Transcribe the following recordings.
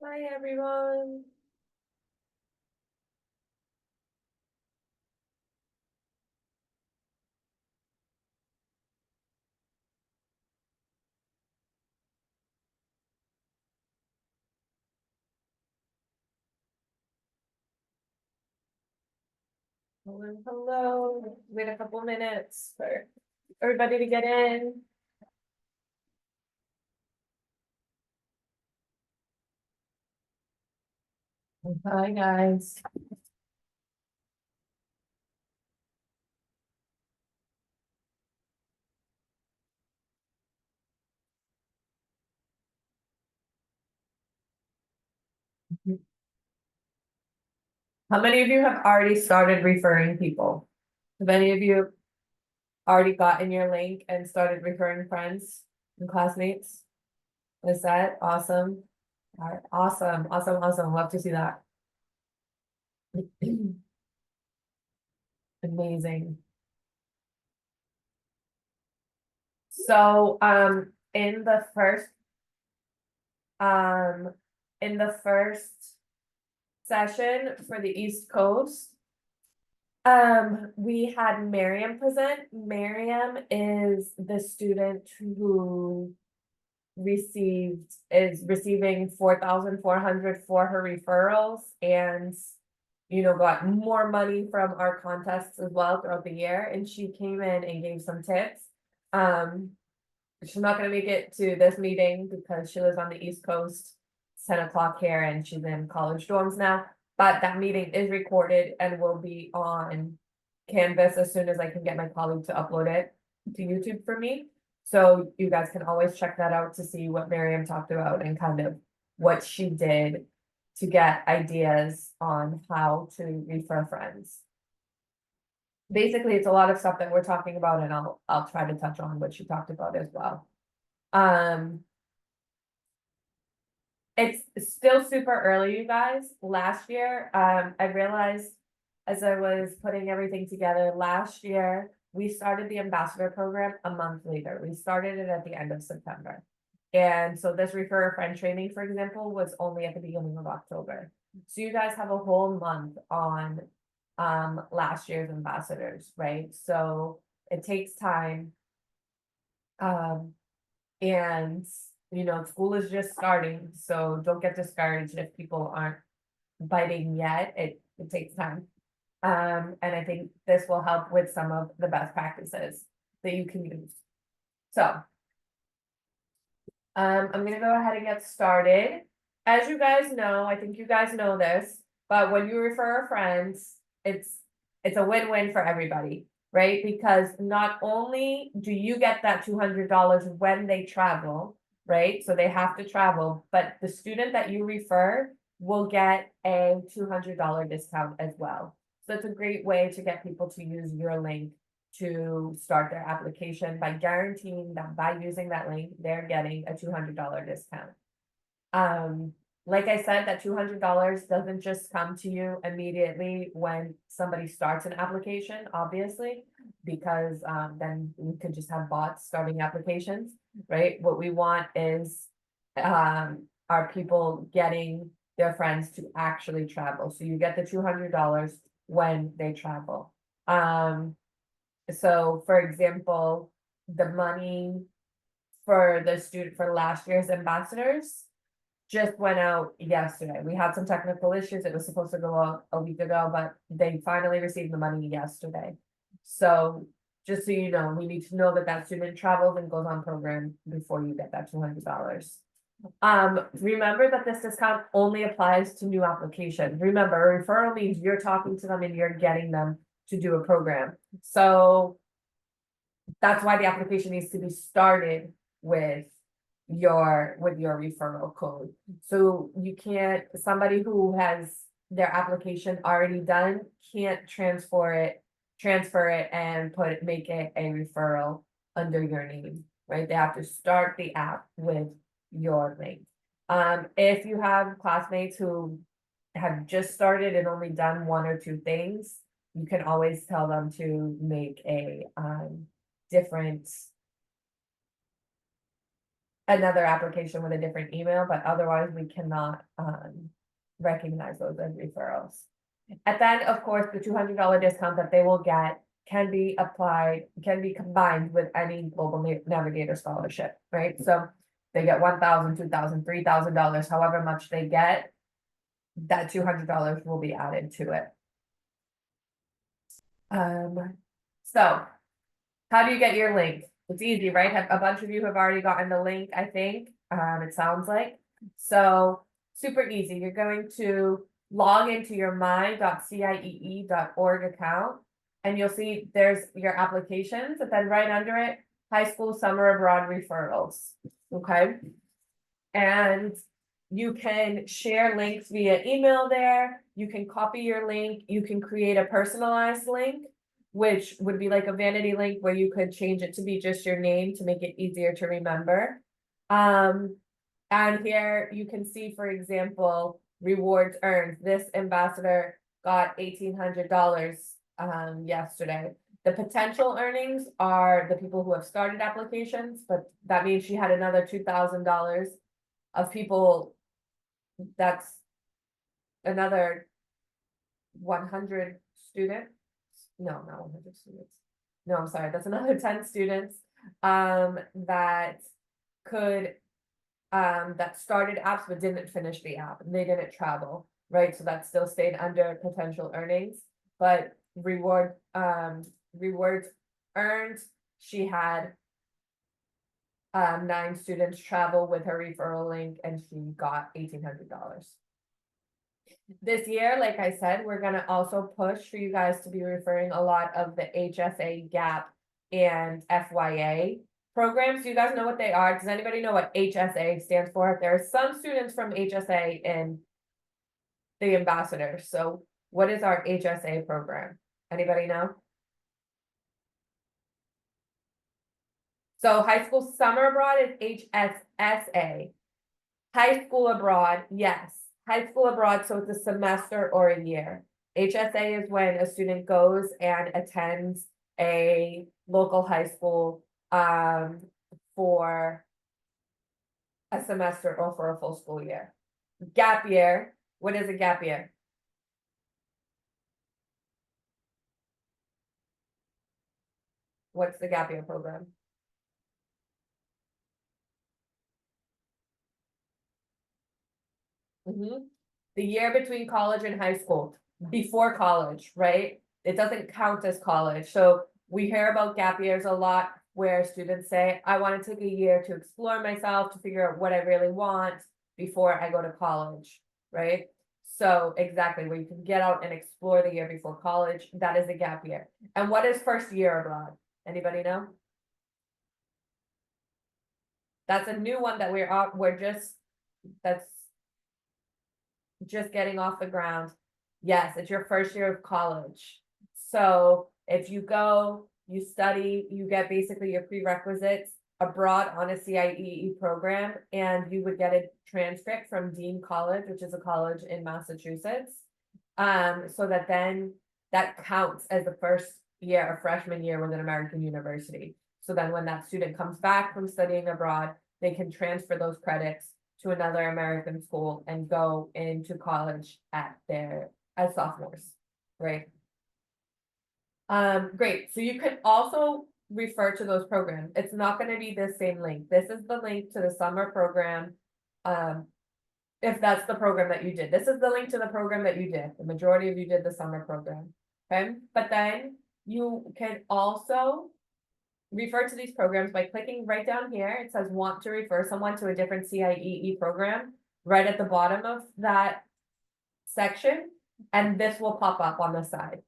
Hi, everyone. Hello, hello. Wait a couple minutes for everybody to get in. Hi, guys. How many of you have already started referring people? Have any of you already gotten your link and started referring friends and classmates? Is that awesome? All right, awesome, awesome, awesome. Love to see that. Amazing. So, in the first, um, in the first session for the East Coast, we had Miriam present. Miriam is the student who is receiving 4,400 for her referrals and got more money from our contests as well throughout the year. And she came in and gave some tips. Um, she's not gonna make it to this meeting because she lives on the East Coast. It's 10 o'clock here and she's in college dorms now, but that meeting is recorded and will be on Canvas as soon as I can get my colleague to upload it to YouTube for me. So you guys can always check that out to see what Miriam talked about and kind of what she did to get ideas on how to refer friends. Basically, it's a lot of stuff that we're talking about, and I'll try to touch on what she talked about as well. It's still super early, you guys. Last year, I realized as I was putting everything together, last year, we started the ambassador program a month later. We started it at the end of September. And so this refer a friend training, for example, was only at the beginning of October. So you guys have a whole month on last year's ambassadors, right? So it takes time. Um, and school is just starting, so don't get discouraged if people aren't biting yet. It takes time. And I think this will help with some of the best practices that you can use. So I'm gonna go ahead and get started. As you guys know, I think you guys know this, but when you refer a friend, it's a win-win for everybody, right? Because not only do you get that $200 when they travel, right? So they have to travel, but the student that you refer will get a $200 discount as well. So it's a great way to get people to use your link to start their application by guaranteeing that by using that link, they're getting a $200 discount. Like I said, that $200 doesn't just come to you immediately when somebody starts an application, obviously, because then we could just have bots starting applications, right? What we want is are people getting their friends to actually travel. So you get the $200 when they travel. So for example, the money for the student for last year's ambassadors just went out yesterday. We had some technical issues. It was supposed to go out a week ago, but they finally received the money yesterday. So just so you know, we need to know that that student travels and goes on program before you get that $200. Remember that this discount only applies to new applications. Remember, a referral means you're talking to them and you're getting them to do a program. So that's why the application needs to be started with your referral code. So you can't, somebody who has their application already done can't transfer it and make it a referral under your name, right? They have to start the app with your link. If you have classmates who have just started and only done one or two things, you can always tell them to make a different another application with a different email, but otherwise we cannot, recognize those as referrals. And then, of course, the $200 discount that they will get can be applied, can be combined with any Global Navigator scholarship, right? So they get $1,000, $2,000, $3,000, however much they get, that $200 will be added to it. So how do you get your link? It's easy, right? A bunch of you have already gotten the link, I think, it sounds like. So super easy. You're going to log into your my.ciee.org account, and you'll see there's your applications, and then right under it, high school summer abroad referrals, okay? And you can share links via email there, you can copy your link, you can create a personalized link, which would be like a vanity link where you could change it to be just your name to make it easier to remember. And here you can see, for example, rewards earned. This ambassador got $1,800 yesterday. The potential earnings are the people who have started applications, but that means she had another $2,000 of people. That's another 100 students. No, not 100 students. No, I'm sorry, that's another 10 students that could that started apps but didn't finish the app and they didn't travel, right? So that still stayed under potential earnings, but rewards earned, she had 9 students travel with her referral link and she got $1,800. This year, like I said, we're gonna also push for you guys to be referring a lot of the HSA GAP and FYA programs. Do you guys know what they are? Does anybody know what HSA stands for? There are some students from HSA in the ambassadors. So what is our HSA program? Anybody know? So high school summer abroad is HSSA. High school abroad, yes. High school abroad, so it's a semester or a year. HSA is when a student goes and attends a local high school for a semester or for a full school year. Gap year, what is a gap year? What's the gap year program? The year between college and high school, before college, right? It doesn't count as college. So we hear about gap years a lot where students say, I want to take a year to explore myself, to figure out what I really want before I go to college, right? So exactly, where you can get out and explore the year before college, that is a gap year. And what is first year abroad? Anybody know? That's a new one that that's just getting off the ground. Yes, it's your first year of college. So if you go, you study, you get basically your prerequisites abroad on a CIEE program, and you would get a transcript from Dean College, which is a college in Massachusetts. So that then that counts as the first year, a freshman year with an American university. So then when that student comes back from studying abroad, they can transfer those credits to another American school and go into college as sophomores, right? Great, so you could also refer to those programs. It's not gonna be the same link. This is the link to the summer program. If that's the program that you did, this is the link to the program that you did. The majority of you did the summer program, okay? But then you can also refer to these programs by clicking right down here. It says want to refer someone to a different CIEE program right at the bottom of that section, and this will pop up on the side.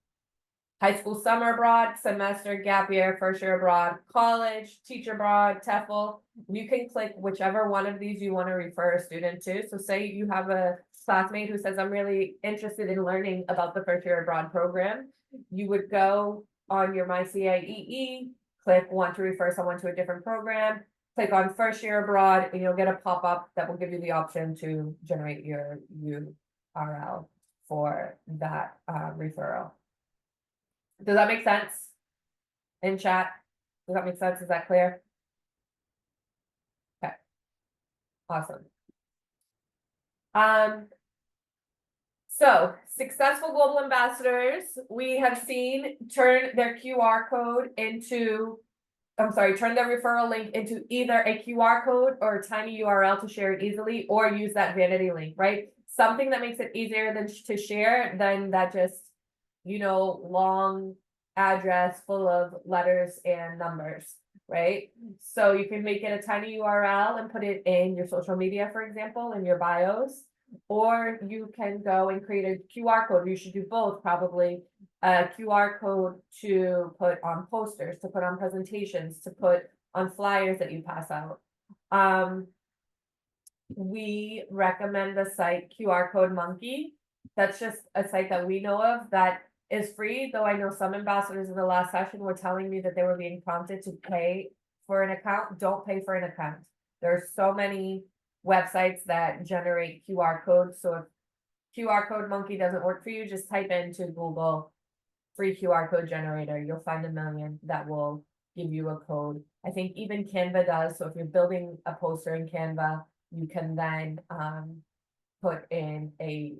High school summer abroad, semester, gap year, first year abroad, college, teacher abroad, TEFL. You can click whichever one of these you want to refer a student to. So say you have a classmate who says, I'm really interested in learning about the first year abroad program. You would go on your MyCIEE, click want to refer someone to a different program, click on first year abroad, and you'll get a pop-up that will give you the option to generate your URL for that referral. Does that make sense? In chat? Does that make sense? Is that clear? Okay. Awesome. So successful global ambassadors, we have seen turn their QR code into, turn their referral link into either a QR code or a tiny URL to share it easily, or use that vanity link, right? Something that makes it easier than to share than that just, long address full of letters and numbers, right? So you can make it a tiny URL and put it in your social media, for example, in your bios. Or you can go and create a QR code. You should do both, probably. A QR code to put on posters, to put on presentations, to put on flyers that you pass out. We recommend the site QR Code Monkey. That's just a site that we know of that is free, though I know some ambassadors in the last session were telling me that they were being prompted to pay for an account. Don't pay for an account. There's so many websites that generate QR codes. So if QR Code Monkey doesn't work for you, just type into Google free QR code generator. You'll find a million that will give you a code. I think even Canva does. So if you're building a poster in Canva, you can then put in a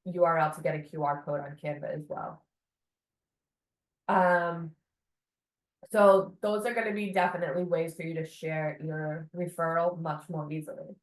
URL to get a QR code on Canva as well. So those are going to be definitely ways for you to share your referral much more easily.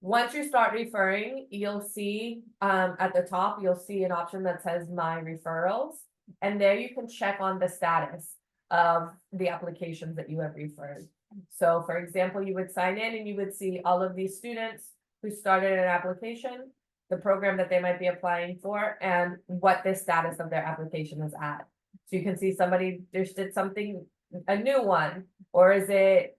Once you start referring, you'll see at the top, you'll see an option that says My Referrals. And there you can check on the status of the applications that you have referred. So for example, you would sign in and you would see all of these students who started an application, the program that they might be applying for, and what the status of their application is at. So you can see somebody just did something, a new one, or is it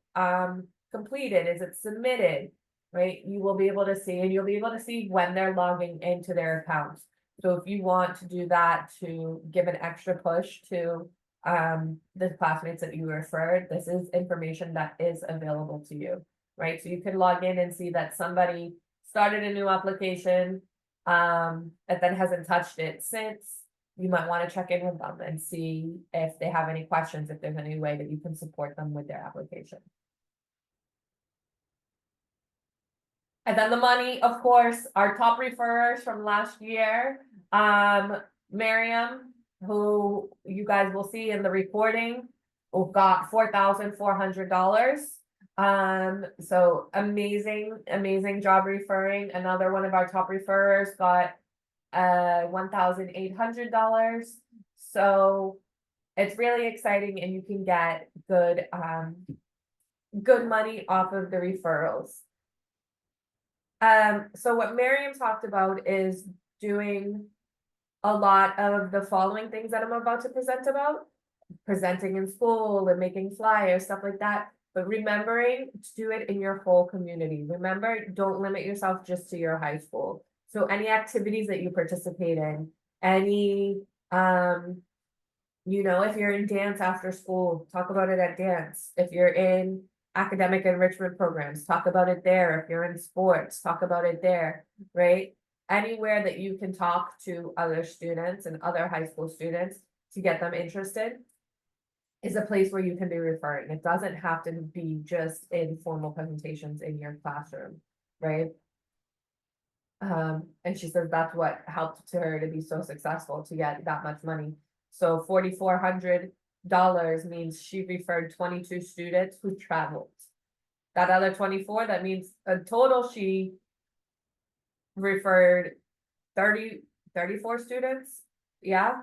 completed? Is it submitted? Right? You will be able to see, and you'll be able to see when they're logging into their accounts. So if you want to do that to give an extra push to the classmates that you referred, this is information that is available to you, right? So you can log in and see that somebody started a new application and then hasn't touched it since. You might want to check in with them and see if they have any questions, if there's any way that you can support them with their application. And then the money, of course, our top referrers from last year, Miriam, who you guys will see in the recording, got $4,400. So amazing job referring. Another one of our top referrers got $1,800. So it's really exciting, and you can get good money off of the referrals. So what Miriam talked about is doing a lot of the following things that I'm about to present about. Presenting in school and making flyers, stuff like that. But remembering to do it in your whole community. Remember, don't limit yourself just to your high school. So any activities that you participate in, any, if you're in dance after school, talk about it at dance. If you're in academic enrichment programs, talk about it there. If you're in sports, talk about it there, right? Anywhere that you can talk to other students and other high school students to get them interested is a place where you can be referring. It doesn't have to be just in formal presentations in your classroom, right? And she says that's what helped her to be so successful to get that much money. So $4,400 means she referred 22 students who traveled. That other 24, that means a total she referred 34 students. Yeah.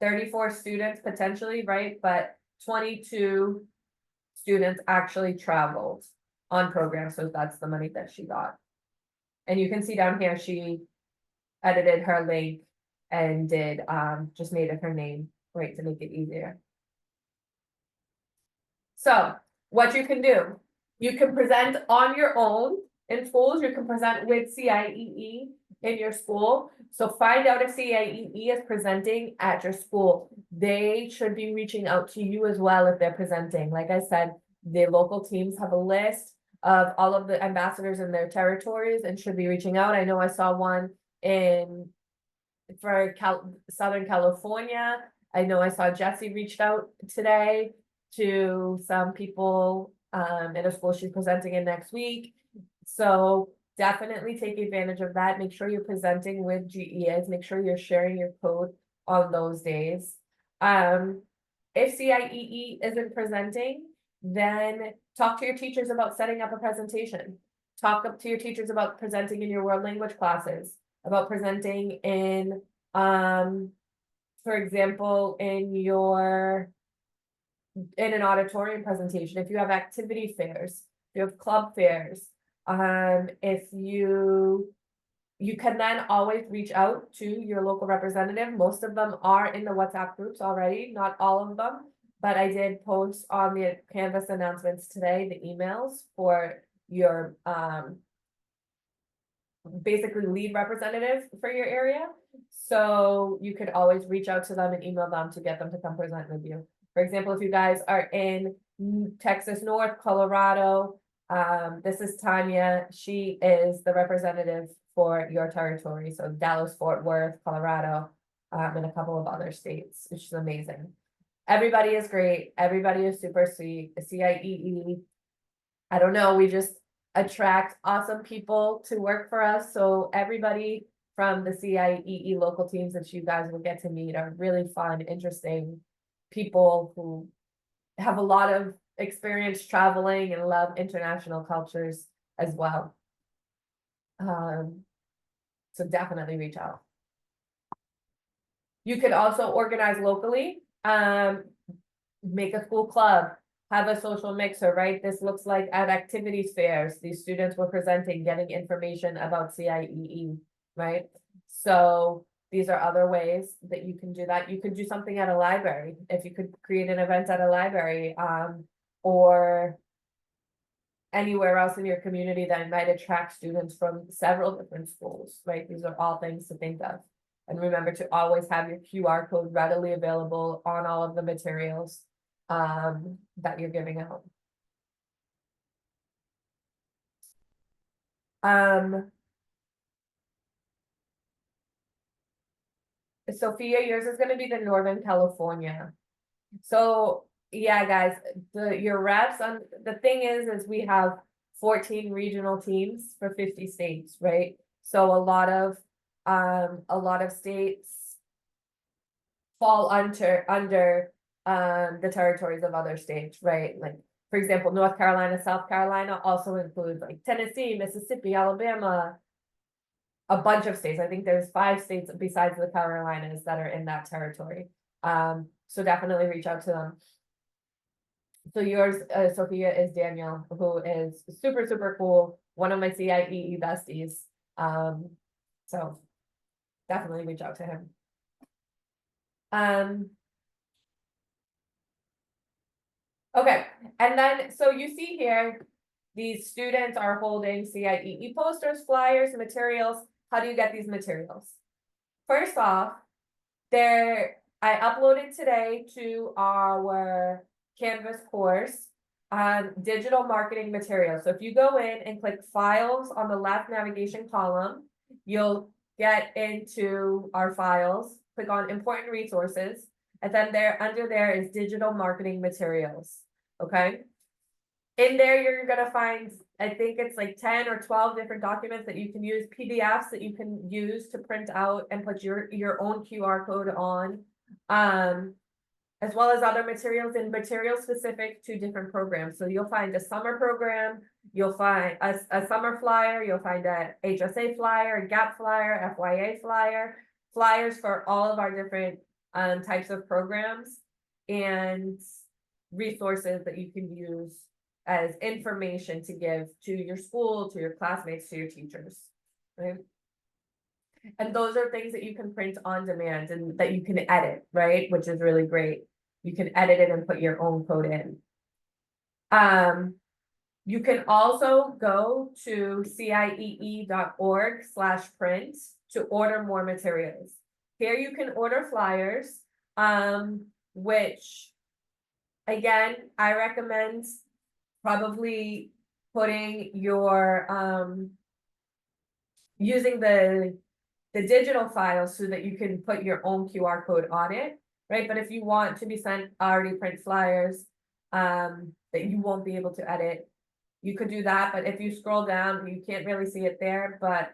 34 students potentially, right? But 22 students actually traveled on program. So that's the money that she got. And you can see down here, she edited her link and did just made it her name, right, to make it easier. So what you can do, you can present on your own in schools, you can present with CIEE in your school. So find out if CIEE is presenting at your school. They should be reaching out to you as well if they're presenting. Like I said, the local teams have a list of all of the ambassadors in their territories and should be reaching out. I know I saw one for Southern California. I know I saw Jesse reached out today to some people in a school she's presenting in next week. So definitely take advantage of that. Make sure you're presenting with GEAs, make sure you're sharing your code on those days. If CIEE isn't presenting, then talk to your teachers about setting up a presentation. Talk up to your teachers about presenting in your world language classes, about presenting in, for example, in an auditorium presentation, if you have activity fairs, if you have club fairs, if you can then always reach out to your local representative. Most of them are in the WhatsApp groups already, not all of them, but I did post on the Canvas announcements today, the emails for your, basically lead representative for your area. So you could always reach out to them and email them to get them to come present with you. For example, if you guys are in Texas North, Colorado, this is Tanya. She is the representative for your territory. So Dallas, Fort Worth, Colorado, and a couple of other states, which is amazing. Everybody is great. Everybody is super sweet. The CIEE, I don't know, we just attract awesome people to work for us. So everybody from the CIEE local teams that you guys will get to meet are really fun, interesting people who have a lot of experience traveling and love international cultures as well. So definitely reach out. You could also organize locally, make a school club, have a social mixer, right? This looks like at activities fairs, these students were presenting, getting information about CIEE, right? So these are other ways that you can do that. You could do something at a library, if you could create an event at a library, or anywhere else in your community that might attract students from several different schools, right? These are all things to think of. And remember to always have your QR code readily available on all of the materials that you're giving out. Sophia, yours is gonna be the Northern California. So, yeah, guys, your reps on, the thing is we have 14 regional teams for 50 states, right? So a lot of states fall under the territories of other states, right? Like, for example, North Carolina, South Carolina also includes like Tennessee, Mississippi, Alabama, a bunch of states. I think there's 5 states besides the Carolinas that are in that territory. So definitely reach out to them. So yours, Sophia, is Daniel, who is super, super cool. One of my CIEE besties. So definitely reach out to him. Okay, and then, so you see here, these students are holding CIEE posters, flyers, materials. How do you get these materials? First off, I uploaded today to our Canvas course, digital marketing materials. So if you go in and click files on the left navigation column, you'll get into our files, click on important resources, and then under there is digital marketing materials, okay? In there, you're gonna find, I think it's like 10 or 12 different documents that you can use, PDFs that you can use to print out and put your own QR code on. As well as other materials and materials specific to different programs. So you'll find a summer program, you'll find a summer flyer, you'll find a HSA flyer, a GAP flyer, FYA flyer, flyers for all of our different types of programs and resources that you can use as information to give to your school, to your classmates, to your teachers, right? And those are things that you can print on demand and that you can edit, right? Which is really great. You can edit it and put your own code in. You can also go to ciee.org/print to order more materials. Here you can order flyers, which again, I recommend probably putting your, using the digital file so that you can put your own QR code on it, right? But if you want to be sent already print flyers, that you won't be able to edit. You could do that, but if you scroll down, you can't really see it there, but,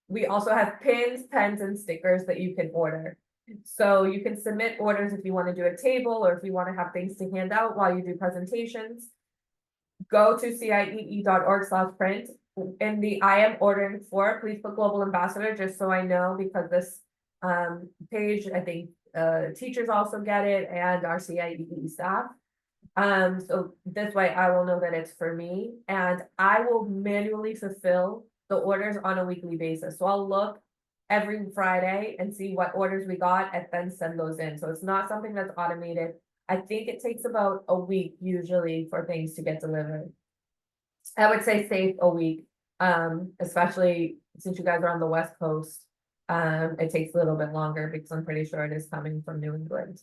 we also have pins, pens, and stickers that you can order. So you can submit orders if you want to do a table or if you want to have things to hand out while you do presentations. Go to ciee.org/print. In the I am ordering for, please put Global Ambassador, just so I know, because this page, I think teachers also get it and our CIEE staff. So this way I will know that it's for me, and I will manually fulfill the orders on a weekly basis. So I'll look every Friday and see what orders we got and then send those in. So it's not something that's automated. I think it takes about a week usually for things to get delivered. I would say safe a week, especially since you guys are on the West Coast. It takes a little bit longer because I'm pretty sure it is coming from New England.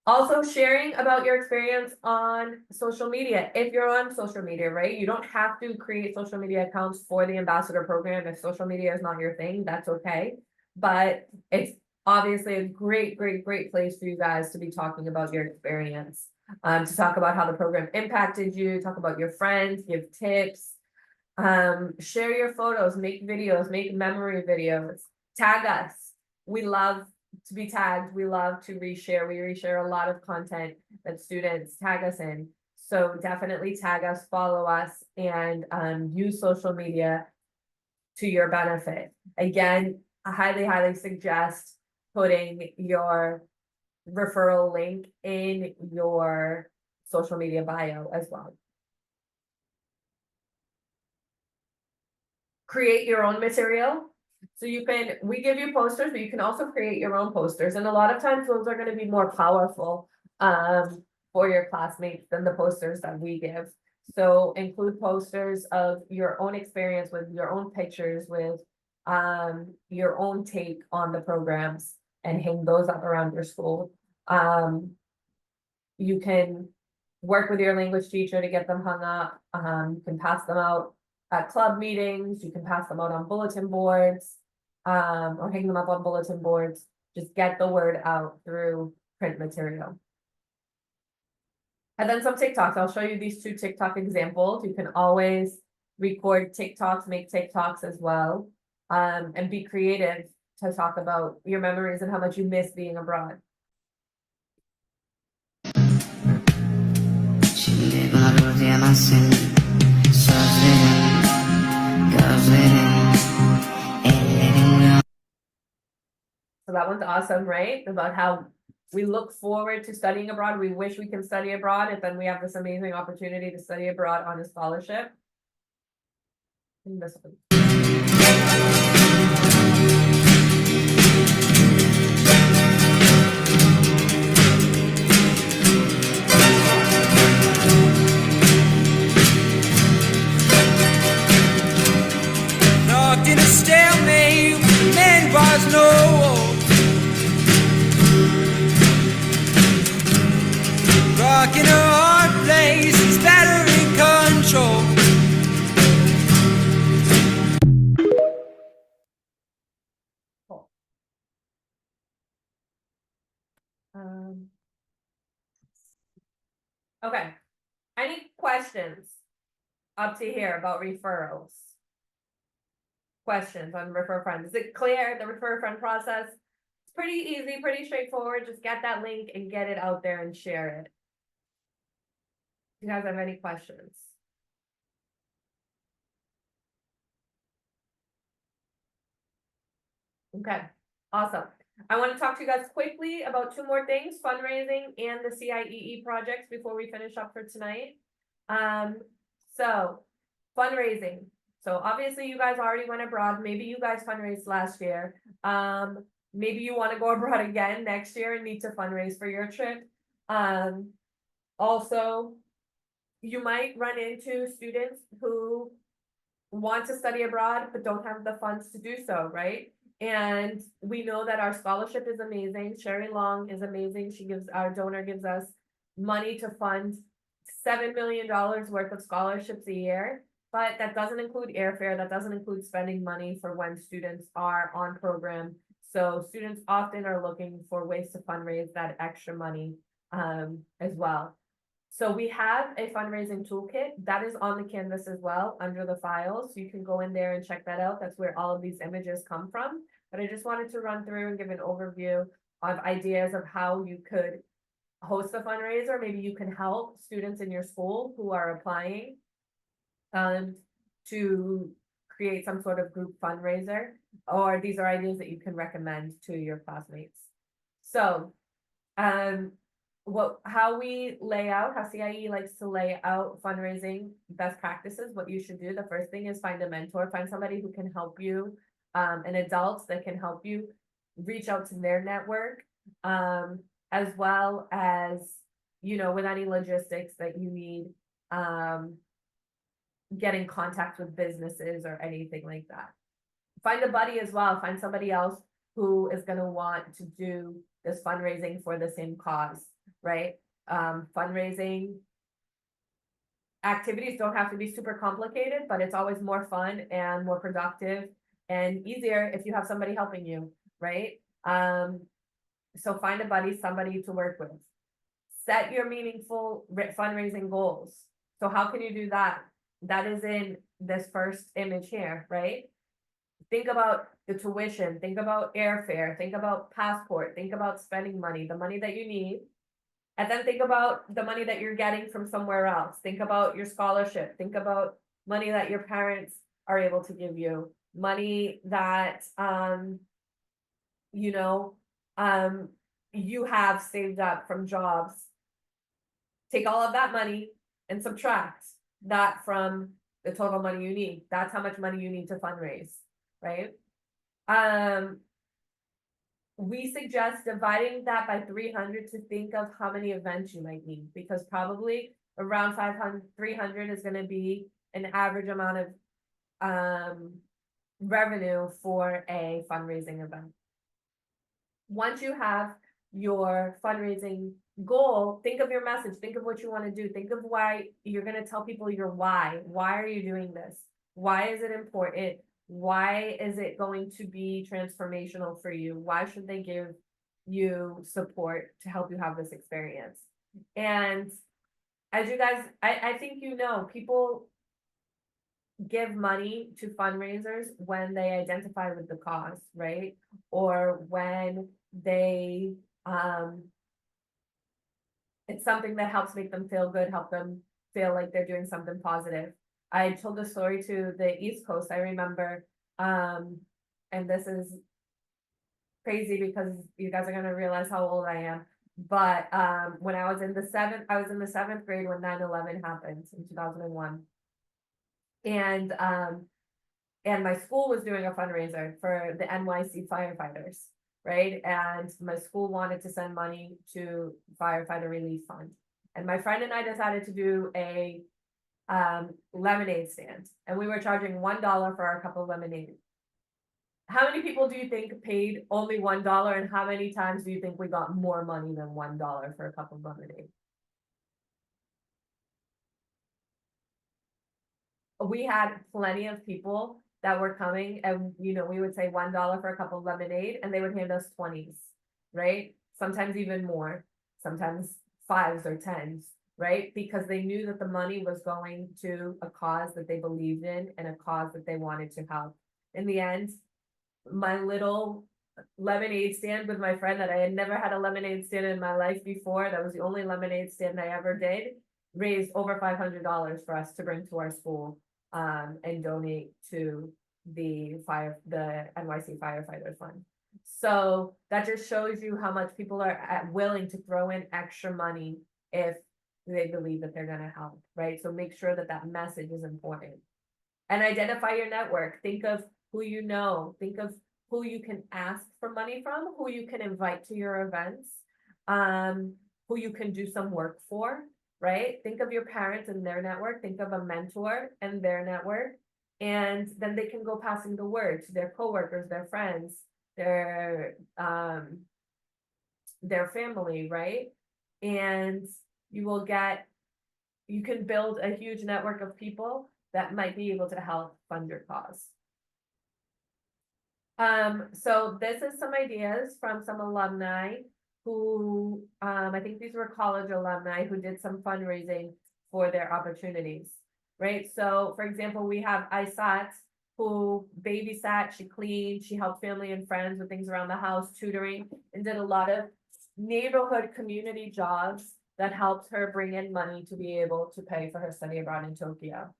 Also sharing about your experience on social media. If you're on social media, right? You don't have to create social media accounts for the ambassador program. If social media is not your thing, that's okay. But it's obviously a great place for you guys to be talking about your experience. To talk about how the program impacted you, talk about your friends, give tips, share your photos, make videos, make memory videos, tag us. We love to be tagged. We love to reshare. We reshare a lot of content that students tag us in. So definitely tag us, follow us, and use social media to your benefit. Again, I highly suggest putting your referral link in your social media bio as well. Create your own material. So we give you posters, but you can also create your own posters. And a lot of times those are going to be more powerful for your classmates than the posters that we give. So include posters of your own experience with your own pictures, with your own take on the programs, and hang those up around your school. You can work with your language teacher to get them hung up. You can pass them out at club meetings. You can pass them out on bulletin boards, or hang them up on bulletin boards. Just get the word out through print material. And then some TikToks. I'll show you these 2 TikTok examples. You can always record TikToks, make TikToks as well, and be creative to talk about your memories and how much you miss being abroad. So that one's awesome, right? About how we look forward to studying abroad. We wish we can study abroad, and then we have this amazing opportunity to study abroad on a scholarship. And this one. Locked in a stalemate, man was no. Rocking a hard place, it's battery control. Cool. Okay. Any questions up to here about referrals? Questions on refer friend? Is it clear, the refer friend process? It's pretty easy, pretty straightforward. Just get that link and get it out there and share it. Do you guys have any questions? Okay, awesome. I want to talk to you guys quickly about 2 more things, fundraising and the CIEE projects before we finish up for tonight. So fundraising. So obviously you guys already went abroad. Maybe you guys fundraised last year. Maybe you want to go abroad again next year and need to fundraise for your trip. Also, you might run into students who want to study abroad but don't have the funds to do so, right? And we know that our scholarship is amazing. Sherry Long is amazing. Our donor gives us money to fund $7 million worth of scholarships a year, but that doesn't include airfare. That doesn't include spending money for when students are on program. So students often are looking for ways to fundraise that extra money as well. So we have a fundraising toolkit that is on the Canvas as well under the files. You can go in there and check that out. That's where all of these images come from. But I just wanted to run through and give an overview of ideas of how you could host a fundraiser. Maybe you can help students in your school who are applying to create some sort of group fundraiser, or these are ideas that you can recommend to your classmates. So, how we lay out, how CIE likes to lay out fundraising best practices, what you should do. The first thing is find a mentor, find somebody who can help you, an adult that can help you reach out to their network, as well as, with any logistics that you need, get in contact with businesses or anything like that. Find a buddy as well, find somebody else who is gonna want to do this fundraising for the same cause, right? Fundraising activities don't have to be super complicated, but it's always more fun and more productive and easier if you have somebody helping you, right? So find a buddy, somebody to work with. Set your meaningful fundraising goals. So how can you do that? That is in this first image here, right? Think about the tuition, think about airfare, think about passport, think about spending money, the money that you need. And then think about the money that you're getting from somewhere else. Think about your scholarship, think about money that your parents are able to give you, money that, you have saved up from jobs. Take all of that money and subtract that from the total money you need. That's how much money you need to fundraise, right? We suggest dividing that by 300 to think of how many events you might need, because probably around 300 is going to be an average amount of revenue for a fundraising event. Once you have your fundraising goal, think of your message, think of what you want to do, think of why you're going to tell people your why. Why are you doing this? Why is it important? Why is it going to be transformational for you? Why should they give you support to help you have this experience? And as you guys, I think people give money to fundraisers when they identify with the cause, right? Or when they it's something that helps make them feel good, help them feel like they're doing something positive. I told the story to the East Coast. I remember, and this is crazy because you guys are gonna realize how old I am. But when I was in the seventh grade when 9/11 happened in 2001. And my school was doing a fundraiser for the NYC firefighters, right? And my school wanted to send money to firefighter relief fund. And my friend and I decided to do a lemonade stand, and we were charging $1 for our cup of lemonade. How many people do you think paid only $1, and how many times do you think we got more money than $1 for a cup of lemonade? We had plenty of people that were coming, and we would say $1 for a cup of lemonade, and they would hand us 20s, right? Sometimes even more, sometimes 5s or 10s, right? Because they knew that the money was going to a cause that they believed in and a cause that they wanted to help. In the end, my little lemonade stand with my friend that I had never had a lemonade stand in my life before, that was the only lemonade stand I ever did, raised over $500 for us to bring to our school and donate to the NYC Firefighters Fund. So that just shows you how much people are willing to throw in extra money if they believe that they're going to help, right? So make sure that that message is important. And identify your network. Think of who you know. Think of who you can ask for money from, who you can invite to your events, who you can do some work for, right? Think of your parents and their network. Think of a mentor and their network. And then they can go passing the word to their coworkers, their friends, their family, right? And you can build a huge network of people that might be able to help fund your cause. So this is some ideas from some alumni who, I think these were college alumni who did some fundraising for their opportunities, right? So for example, we have ISAT who babysat, she cleaned, she helped family and friends with things around the house, tutoring, and did a lot of neighborhood community jobs that helped her bring in money to be able to pay for her study abroad in Tokyo.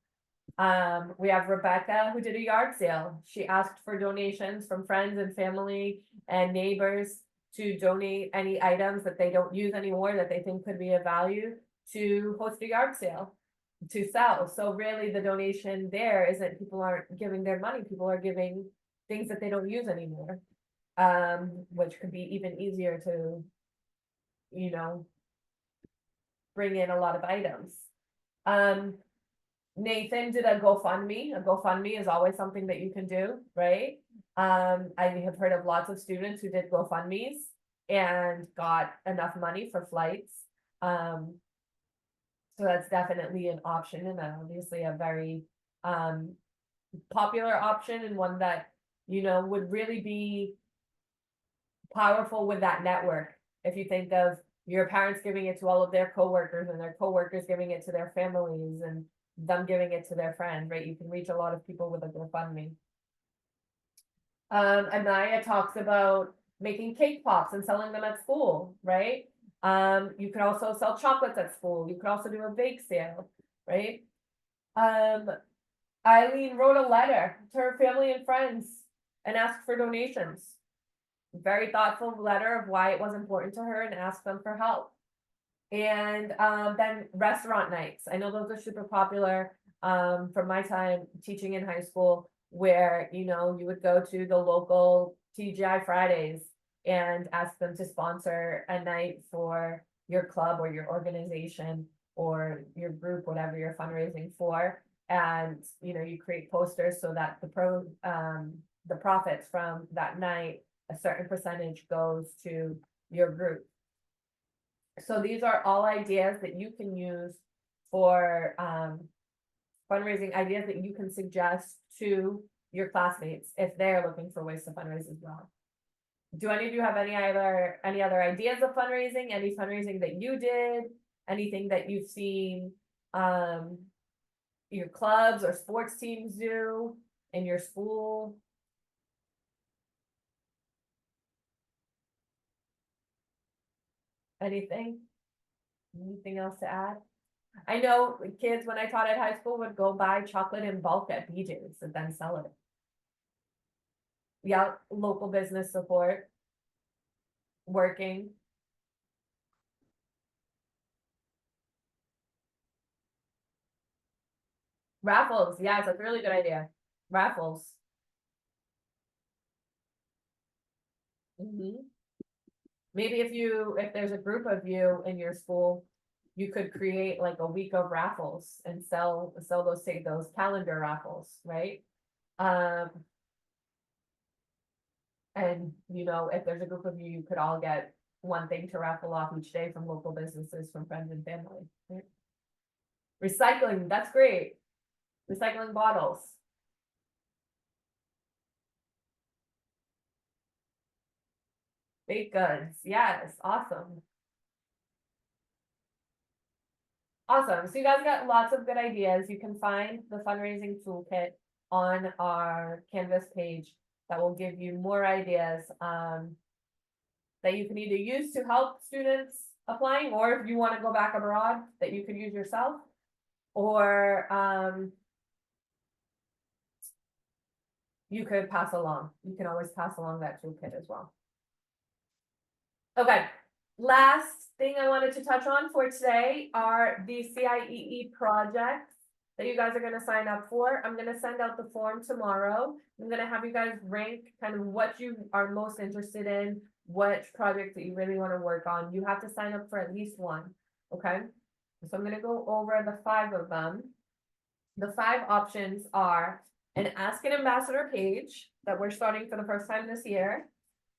We have Rebecca who did a yard sale. She asked for donations from friends and family and neighbors to donate any items that they don't use anymore that they think could be of value to host a yard sale to sell. So really the donation there isn't people aren't giving their money, people are giving things that they don't use anymore. Which could be even easier to, you know, bring in a lot of items. Nathan did a GoFundMe. A GoFundMe is always something that you can do, right? I have heard of lots of students who did GoFundMes and got enough money for flights. So that's definitely an option and obviously a very popular option and one that, you know, would really be powerful with that network. If you think of your parents giving it to all of their coworkers and their coworkers giving it to their families and them giving it to their friends, right? You can reach a lot of people with a GoFundMe. Anaya talks about making cake pops and selling them at school, right? You could also sell chocolates at school. You could also do a bake sale, right? Eileen wrote a letter to her family and friends and asked for donations. Very thoughtful letter of why it was important to her and asked them for help. And then restaurant nights. I know those are super popular from my time teaching in high school, where you know you would go to the local TGI Fridays and ask them to sponsor a night for your club or your organization or your group, whatever you're fundraising for. And you know, you create posters so that the profits from that night, a certain percentage goes to your group. So these are all ideas that you can use for fundraising, ideas that you can suggest to your classmates if they're looking for ways to fundraise as well. Do any of you have any other ideas of fundraising? Any fundraising that you did? Anything that you've seen your clubs or sports teams do in your school? Anything? Anything else to add? I know kids, when I taught at high school, would go buy chocolate in bulk at BJ's and then sell it. Yeah, local business support. Working. Raffles, yes, that's a really good idea. Raffles. Mhm. Maybe if there's a group of you in your school, you could create like a week of raffles and sell those, say, those calendar raffles, right? And you know, if there's a group of you, you could all get one thing to raffle off each day from local businesses, from friends and family. Right? Recycling, that's great. Recycling bottles. Baked goods, yes, awesome. Awesome. So you guys got lots of good ideas. You can find the fundraising toolkit on our Canvas page that will give you more ideas that you can either use to help students applying, or if you want to go back abroad, that you could use yourself, or you could pass along. You can always pass along that toolkit as well. Okay, last thing I wanted to touch on for today are the CIEE projects that you guys are gonna sign up for. I'm gonna send out the form tomorrow. I'm gonna have you guys rank kind of what you are most interested in, which projects that you really wanna work on. You have to sign up for at least one, okay? So I'm gonna go over the 5 of them. The 5 options are an Ask an Ambassador page that we're starting for the first time this year,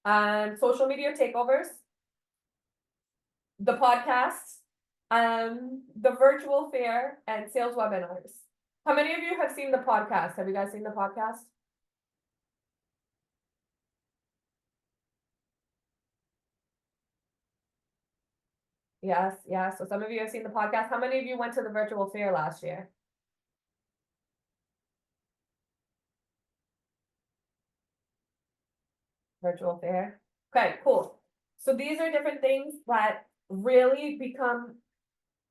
social media takeovers, the podcast, the virtual fair, and sales webinars. How many of you have seen the podcast? Have you guys seen the podcast? yes, yes. So some of you have seen the podcast. How many of you went to the virtual fair last year? Virtual fair. Okay, cool. So these are different things that really become,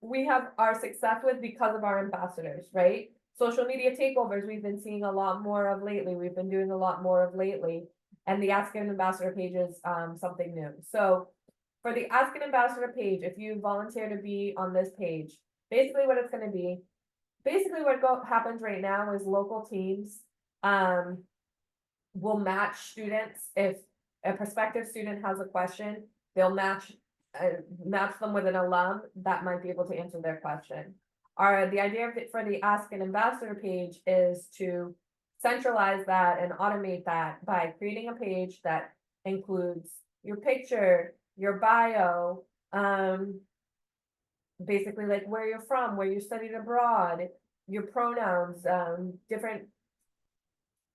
we have our success with because of our ambassadors, right? Social media takeovers, we've been seeing a lot more of lately. We've been doing a lot more of lately. And the Ask an Ambassador page is something new. So for the Ask an Ambassador page, if you volunteer to be on this page, basically what it's gonna be, basically what happens right now is local teams will match students. If a prospective student has a question, they'll match them with an alum that might be able to answer their question. The idea of it for the Ask an Ambassador page is to centralize that and automate that by creating a page that includes your picture, your bio, basically like where you're from, where you studied abroad, your pronouns, different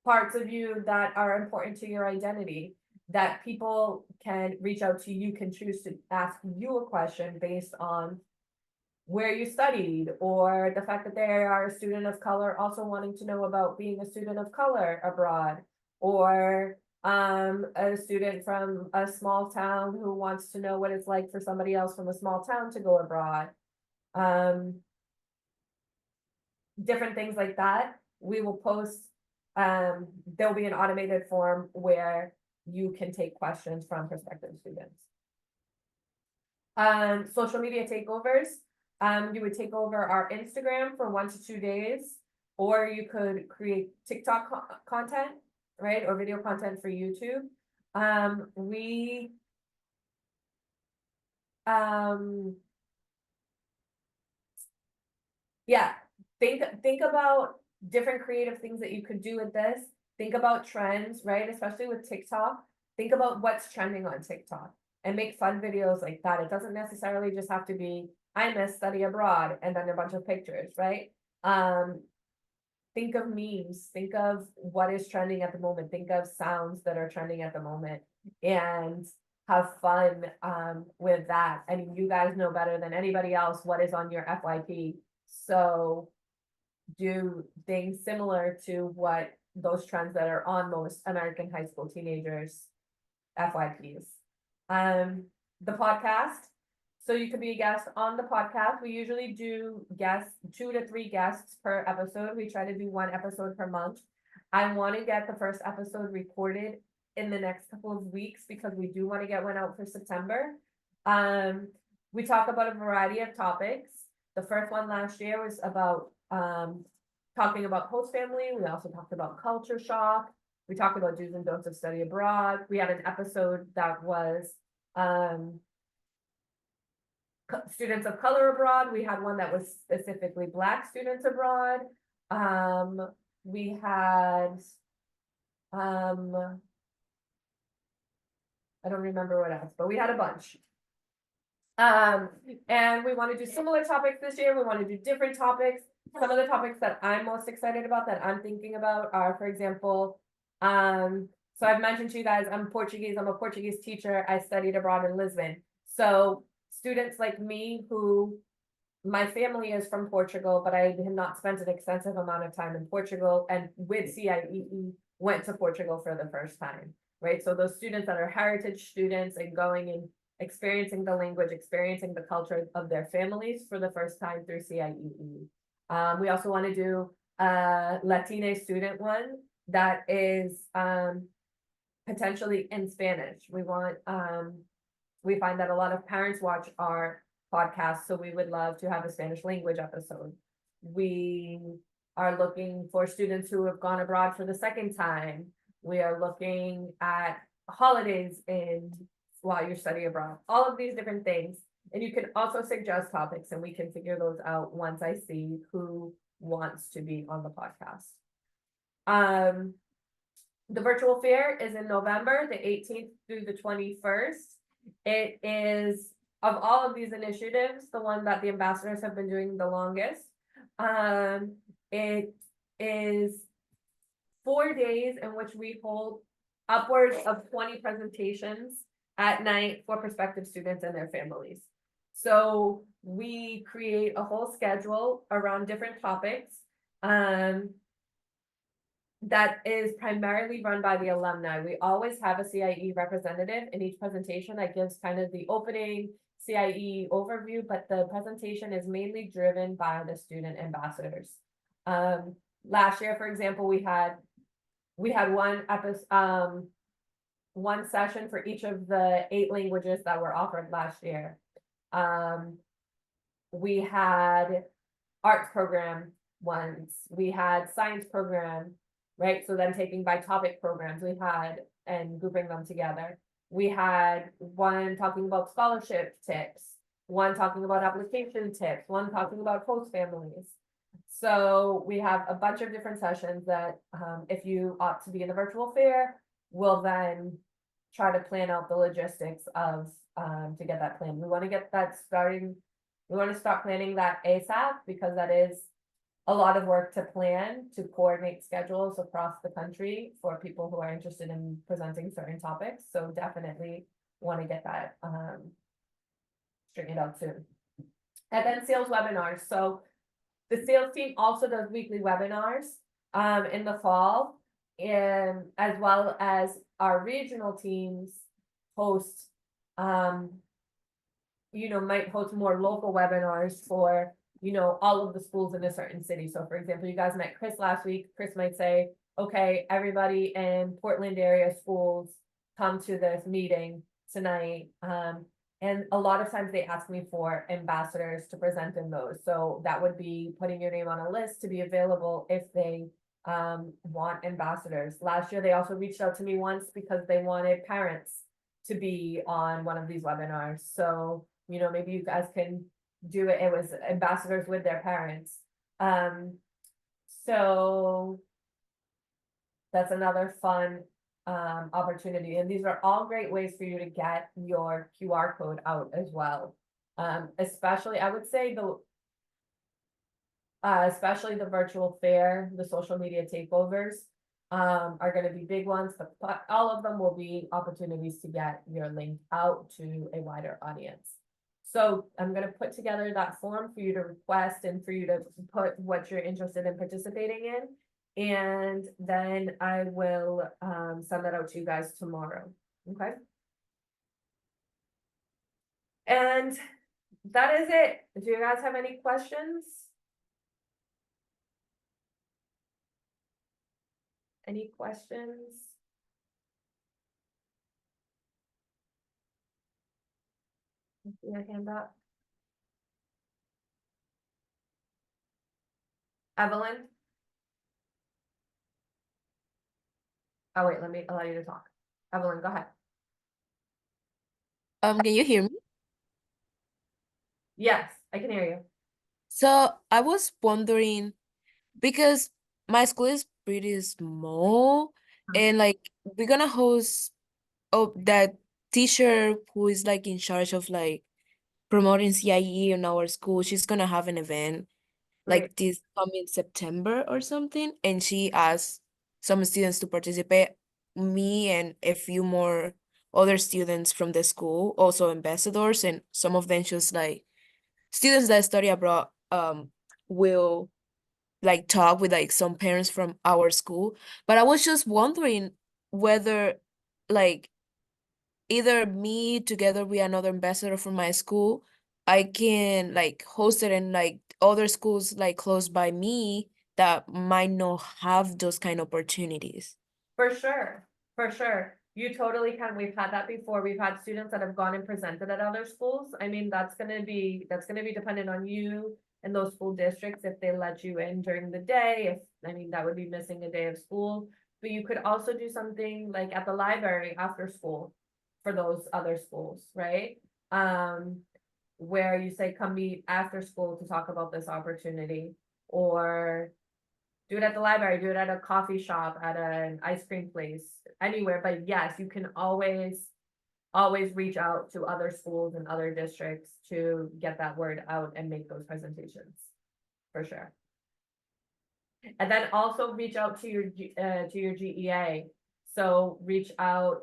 parts of you that are important to your identity, that people can reach out to you, can choose to ask you a question based on where you studied, or the fact that they are a student of color also wanting to know about being a student of color abroad, or a student from a small town who wants to know what it's like for somebody else from a small town to go abroad. Different things like that. We will post, there'll be an automated form where you can take questions from prospective students. Social media takeovers, you would take over our Instagram for 1 to 2 days, or you could create TikTok content, right, or video content for YouTube. Yeah, think about different creative things that you could do with this. Think about trends, right? Especially with TikTok. Think about what's trending on TikTok and make fun videos like that. It doesn't necessarily just have to be, I miss study abroad and then a bunch of pictures, right? Think of memes, think of what is trending at the moment, think of sounds that are trending at the moment, and have fun with that. I mean, you guys know better than anybody else what is on your FYP. So do things similar to what those trends that are on most American high school teenagers' FYPs. The podcast. So you could be a guest on the podcast. We usually do guests, 2 to 3 guests per episode. We try to do 1 episode per month. I want to get the first episode recorded in the next couple of weeks because we do want to get one out for September. We talk about a variety of topics. The first one last year was about talking about host family. We also talked about culture shock. We talked about do's and don'ts of study abroad. We had an episode that was students of color abroad. We had one that was specifically Black students abroad. We had I don't remember what else, but we had a bunch. And we want to do similar topics this year. We want to do different topics. Some of the topics that I'm most excited about that I'm thinking about are, for example, so I've mentioned to you guys, I'm Portuguese. I'm a Portuguese teacher. I studied abroad in Lisbon. So students like me who, my family is from Portugal, but I have not spent an extensive amount of time in Portugal, and with CIEE went to Portugal for the first time, right? So those students that are heritage students and going and experiencing the language, experiencing the culture of their families for the first time through CIEE. We also want to do a Latina student one that is potentially in Spanish. We want, we find that a lot of parents watch our podcast, so we would love to have a Spanish language episode. We are looking for students who have gone abroad for the second time. We are looking at holidays while you study abroad, all of these different things. And you can also suggest topics and we can figure those out once I see who wants to be on the podcast. The virtual fair is in November, the 18th through the 21st. It is, of all of these initiatives, the one that the ambassadors have been doing the longest. It is 4 days in which we hold upwards of 20 presentations at night for prospective students and their families. So we create a whole schedule around different topics. That is primarily run by the alumni. We always have a CIE representative in each presentation that gives kind of the opening CIE overview, but the presentation is mainly driven by the student ambassadors. Last year, for example, we had one episode, one session for each of the 8 languages that were offered last year. We had arts program ones, we had science program, right? So then taking by topic programs we had and grouping them together. We had one talking about scholarship tips, one talking about application tips, one talking about host families. So we have a bunch of different sessions that, if you opt to be in the virtual fair, we'll then try to plan out the logistics of, to get that plan. We want to get that starting. We want to start planning that ASAP because that is a lot of work to plan, to coordinate schedules across the country for people who are interested in presenting certain topics. So definitely want to get that straightened out soon. And then sales webinars. So the sales team also does weekly webinars in the fall, and as well as our regional teams host, might host more local webinars for, all of the schools in a certain city. So for example, you guys met Chris last week. Chris might say, okay, everybody in Portland area schools come to this meeting tonight. And a lot of times they ask me for ambassadors to present in those. So that would be putting your name on a list to be available if they want ambassadors. Last year, they also reached out to me once because they wanted parents to be on one of these webinars. So, maybe you guys can do it. It was ambassadors with their parents. So that's another fun opportunity. And these are all great ways for you to get your QR code out as well. Especially, I would say especially the virtual fair, the social media takeovers are going to be big ones, but all of them will be opportunities to get your link out to a wider audience. So I'm going to put together that form for you to request and for you to put what you're interested in participating in. And then I will send that out to you guys tomorrow. Okay. And that is it. Do you guys have any questions? Any questions? Your hand up. Evelyn? Oh, wait, let me allow you to talk. Evelyn, go ahead. Can you hear me? Yes, I can hear you. So I was wondering because my school is pretty small and like we're gonna host that teacher who is like in charge of like promoting CIE in our school, she's gonna have an event Great. like this coming September or something, and she asked some students to participate, me and a few more other students from the school, also ambassadors, and some of them just like students that study abroad will like talk with like some parents from our school. But I was just wondering whether like either me together with another ambassador from my school, I can like host it in like other schools like close by me that might not have those kind of opportunities. For sure, for sure. You totally can. We've had that before. We've had students that have gone and presented at other schools. I mean, that's gonna be dependent on you and those school districts if they let you in during the day. That would be missing a day of school. But you could also do something like at the library after school for those other schools, right? Where you say, come meet after school to talk about this opportunity, or do it at the library, do it at a coffee shop, at an ice cream place, anywhere. But yes, you can always reach out to other schools and other districts to get that word out and make those presentations, for sure. And then also reach out to your GEA. So reach out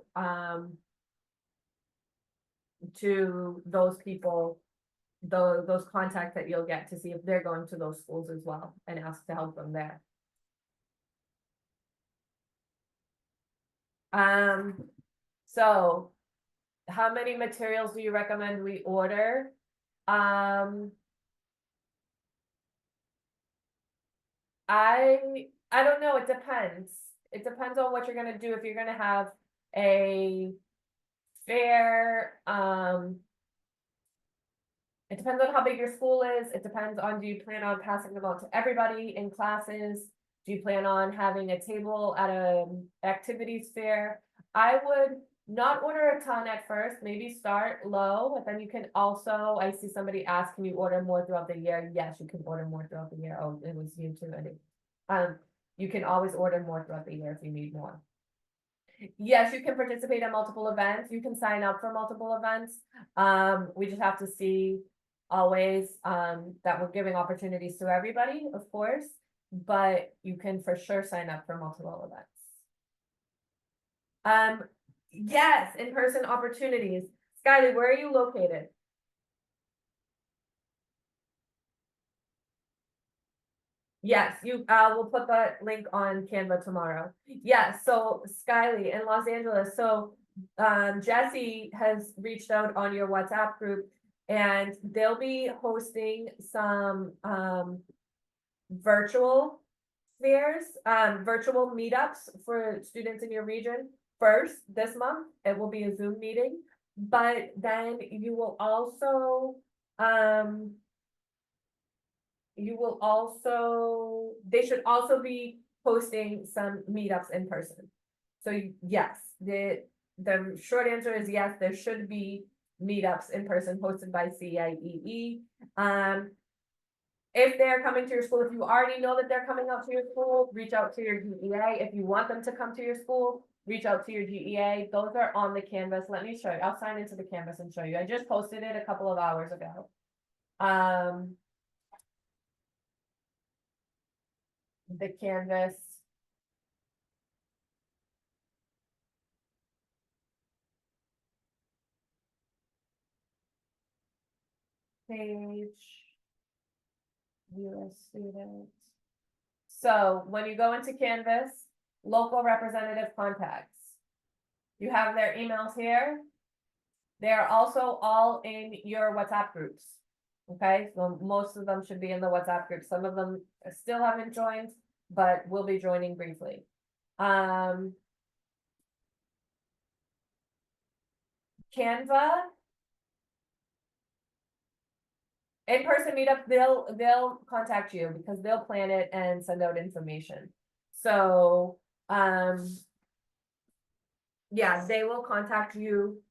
to those people those contacts that you'll get to see if they're going to those schools as well and ask to help them there. So how many materials do you recommend we order? I don't know, it depends. It depends on what you're gonna do. If you're gonna have a fair, it depends on how big your school is. It depends on, do you plan on passing them out to everybody in classes? Do you plan on having a table at a activities fair? I would not order a ton at first, maybe start low, but then you can also, I see somebody ask, can you order more throughout the year? Yes, you can order more throughout the year. Oh, it was you too, I think. You can always order more throughout the year if you need more. Yes, you can participate in multiple events. You can sign up for multiple events. We just have to see always, that we're giving opportunities to everybody, of course, but you can for sure sign up for multiple events. Yes, in-person opportunities. Skyly, where are you located? Yes, we'll put that link on Canva tomorrow. Yes, so Skyly in Los Angeles, so, Jesse has reached out on your WhatsApp group and they'll be hosting some, virtual fairs, virtual meetups for students in your region. First, this month, it will be a Zoom meeting, but then you will also, they should also be posting some meetups in person. So yes, the short answer is yes, there should be meetups in person hosted by CIEE. If they're coming to your school, if you already know that they're coming up to your school, reach out to your GEA. If you want them to come to your school, reach out to your GEA. Those are on the Canvas. Let me show you. I'll sign into the Canvas and show you. I just posted it a couple of hours ago. The Canvas. Page. US students. So when you go into Canvas, local representative contacts. You have their emails here. They're also all in your WhatsApp groups. Okay, so most of them should be in the WhatsApp group. Some of them still haven't joined, but will be joining briefly. Canva. In-person meetup, they'll contact you because they'll plan it and send out information. So, yeah, they will contact you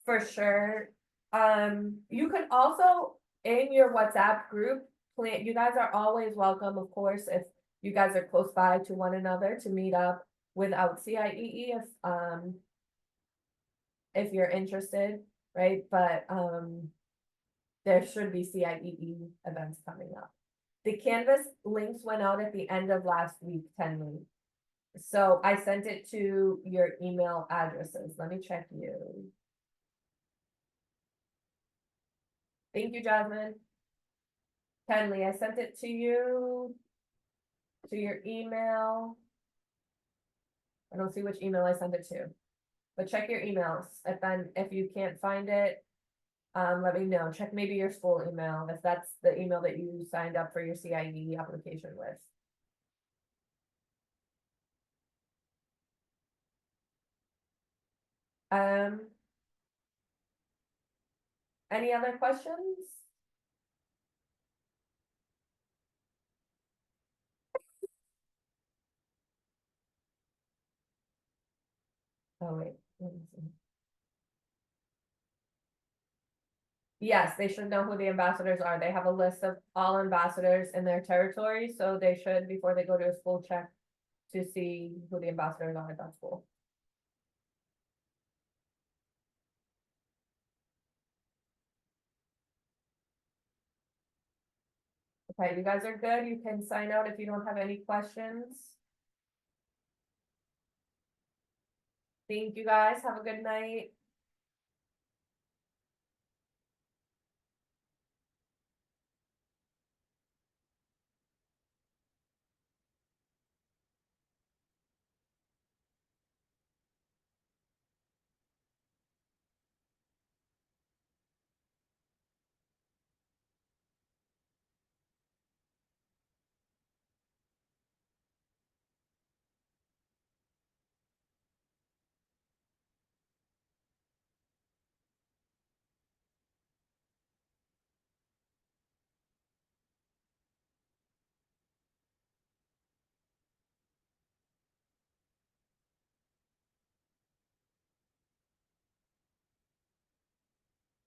for sure. You could also, in your WhatsApp group, plan, you guys are always welcome, of course, if you guys are close by to one another to meet up without CIEE if you're interested, right? But, there should be CIEE events coming up. The Canvas links went out at the end of last week, 10 weeks. So I sent it to your email addresses. Let me check you. Thank you, Jasmine. Kenley, I sent it to you, to your email. I don't see which email I sent it to, but check your emails. If you can't find it, let me know. Check maybe your school email, if that's the email that you signed up for your CIE application with. Any other questions? Oh, wait. Let me see. Yes, they should know who the ambassadors are. They have a list of all ambassadors in their territory, so they should, before they go to a school, check to see who the ambassadors are at that school. Okay, you guys are good. You can sign out if you don't have any questions. Thank you guys. Have a good night.